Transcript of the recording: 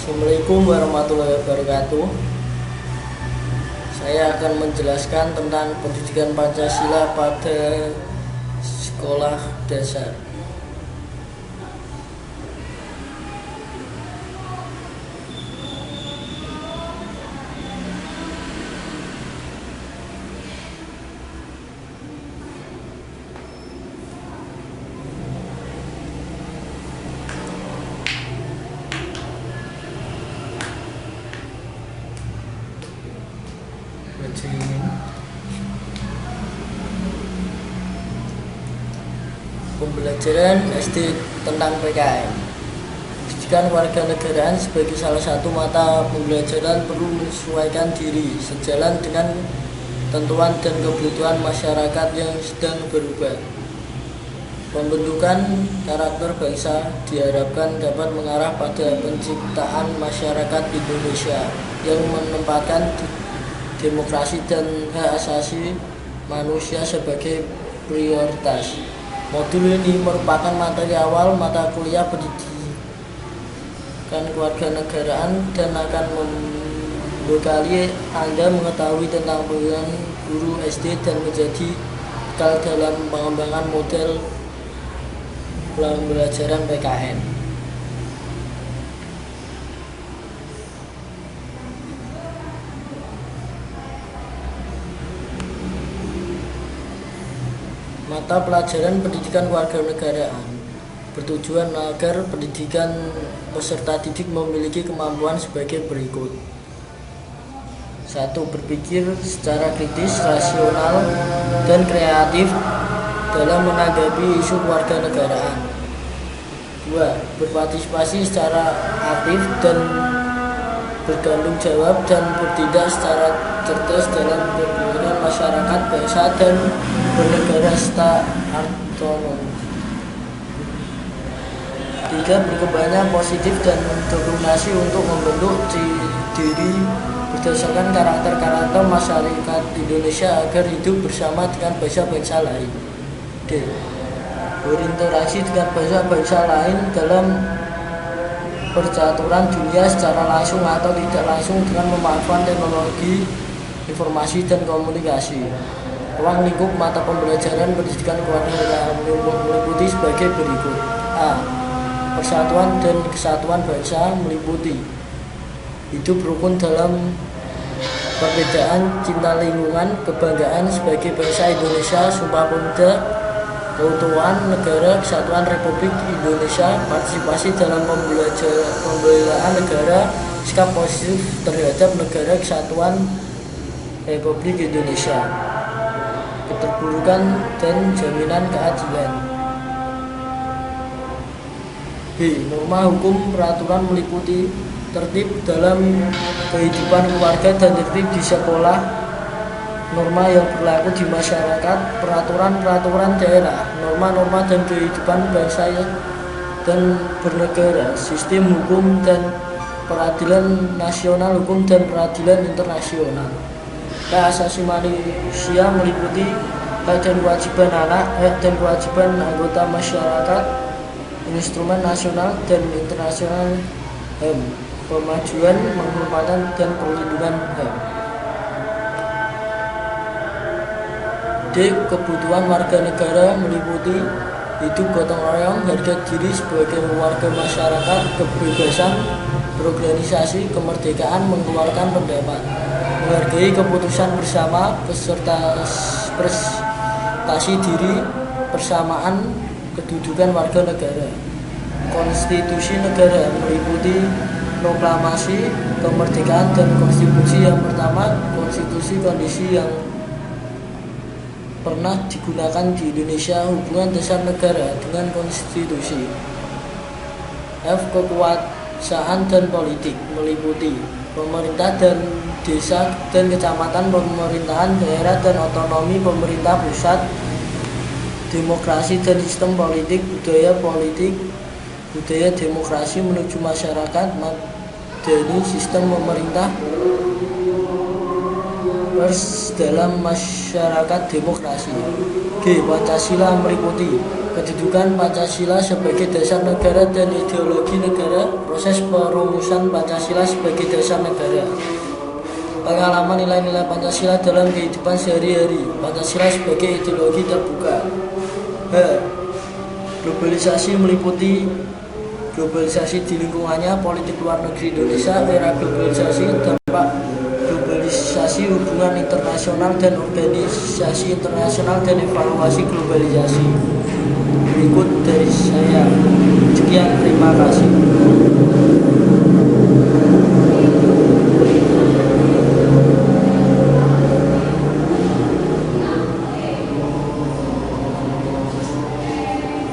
Assalamualaikum warahmatullahi wabarakatuh. Saya akan menjelaskan tentang pendidikan Pancasila pada sekolah dasar. Pembelajaran SD tentang PKN. Pendidikan kewarganegaraan sebagai salah satu mata pembelajaran perlu menyesuaikan diri sejalan dengan ketentuan dan kebutuhan masyarakat yang sedang berubah. Pembentukan karakter bangsa diharapkan dapat mengarah pada penciptaan masyarakat Indonesia yang menempatkan demokrasi dan hak asasi manusia sebagai prioritas. Modul ini merupakan materi awal mata kuliah pendidikan kewarganegaraan dan akan membekali Anda mengetahui tentang penggunaan guru SD dan menjadi bekal dalam pengembangan model pembelajaran PKN. Mata pelajaran pendidikan kewarganegaraan bertujuan agar pendidikan peserta didik memiliki kemampuan sebagai berikut. 1. Berpikir secara kritis, rasional, dan kreatif dalam menanggapi isu kewarganegaraan. 2. Berpartisipasi secara aktif dan bertanggung jawab dan bertindak secara cerdas dalam pembangunan masyarakat, bangsa, dan bernegara serta otonom. 3. Berkembangnya positif dan dominasi untuk membentuk diri berdasarkan karakter-karakter masyarakat Indonesia agar hidup bersama dengan bangsa-bangsa lain. D. Berinteraksi dengan bangsa-bangsa lain dalam percaturan dunia secara langsung atau tidak langsung dengan memanfaatkan teknologi informasi dan komunikasi. Ruang lingkup mata pembelajaran pendidikan kewarganegaraan meliputi sebagai berikut. A. Persatuan dan kesatuan bangsa meliputi hidup rukun dalam perbedaan, cinta lingkungan, kebanggaan sebagai bangsa Indonesia, Sumpah Pemuda, keutuhan negara, kesatuan Republik Indonesia, partisipasi dalam pembelaan negara, sikap positif terhadap negara kesatuan Republik Indonesia, keterburukan dan jaminan keadilan. B. Norma hukum peraturan meliputi tertib dalam kehidupan keluarga dan tertib di sekolah, norma yang berlaku di masyarakat, peraturan-peraturan daerah, norma-norma dan kehidupan bangsa dan bernegara, sistem hukum dan peradilan nasional, hukum dan peradilan internasional. Hak asasi manusia meliputi hak dan kewajiban anak, hak dan kewajiban anggota masyarakat, instrumen nasional dan internasional HAM, pemajuan, penghormatan, dan perlindungan HAM. D. Kebutuhan warga negara meliputi hidup gotong royong, harga diri sebagai warga masyarakat, kebebasan berorganisasi, kemerdekaan mengeluarkan pendapat, menghargai keputusan bersama, prestasi diri, persamaan kedudukan warga negara. Konstitusi negara meliputi proklamasi kemerdekaan dan konstitusi yang pertama, konstitusi kondisi yang pernah digunakan di Indonesia, hubungan dasar negara dengan konstitusi. F. Kekuasaan dan politik meliputi pemerintah dan desa dan kecamatan, pemerintahan daerah dan otonomi pemerintah pusat, demokrasi dan sistem politik, budaya demokrasi menuju masyarakat madani, sistem pemerintah dalam masyarakat demokrasi. G. Pancasila meliputi Kedudukan Pancasila sebagai dasar negara dan ideologi negara, proses perumusan Pancasila sebagai dasar negara. Pengalaman nilai-nilai Pancasila dalam kehidupan sehari-hari. Pancasila sebagai ideologi terbuka. Globalisasi meliputi globalisasi di lingkungannya, politik luar negeri Indonesia, era globalisasi, dampak globalisasi, hubungan internasional dan organisasi internasional, dan evaluasi globalisasi. Berikut dari saya. Sekian, terima kasih.